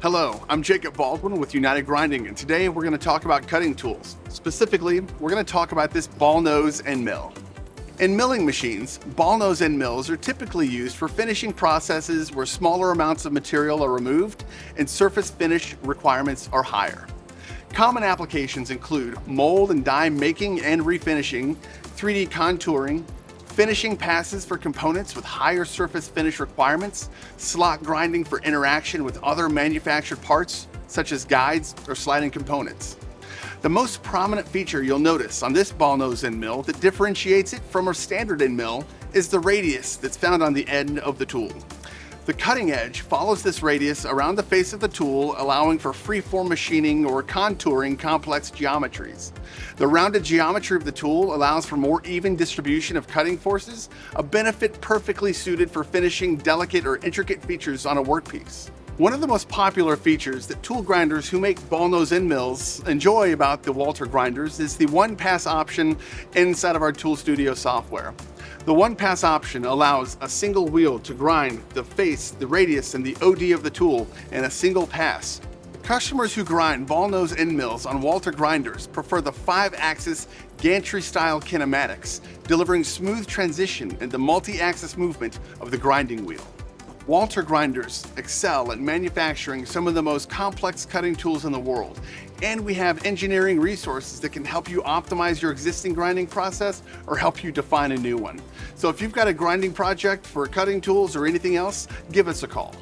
Hello, I'm Jacob Baldwin with United Grinding, and today we're going to talk about cutting tools. Specifically, we're going to talk about this ball nose end mill. In milling machines, ball nose end mills are typically used for finishing processes where smaller amounts of material are removed and surface finish requirements are higher. Common applications include mold and die making and refinishing, 3D contouring, finishing passes for components with higher surface finish requirements, slot grinding for interaction with other manufactured parts, such as guides or sliding components. The most prominent feature you'll notice on this ball nose end mill that differentiates it from a standard end mill is the radius that's found on the end of the tool. The cutting edge follows this radius around the face of the tool, allowing for freeform machining or contouring complex geometries. The rounded geometry of the tool allows for more even distribution of cutting forces, a benefit perfectly suited for finishing delicate or intricate features on a workpiece. One of the most popular features that tool grinders who make ball nose end mills enjoy about the Walter grinders is the one-pass option inside of our Tool Studio software. The one-pass option allows a single wheel to grind the face, the radius, and the OD of the tool in a single pass. Customers who grind ball nose end mills on Walter grinders prefer the 5-axis gantry-style kinematics, delivering smooth transition and the multi-axis movement of the grinding wheel. Walter grinders excel at manufacturing some of the most complex cutting tools in the world, and we have engineering resources that can help you optimize your existing grinding process or help you define a new one. So if you've got a grinding project for cutting tools or anything else, give us a call.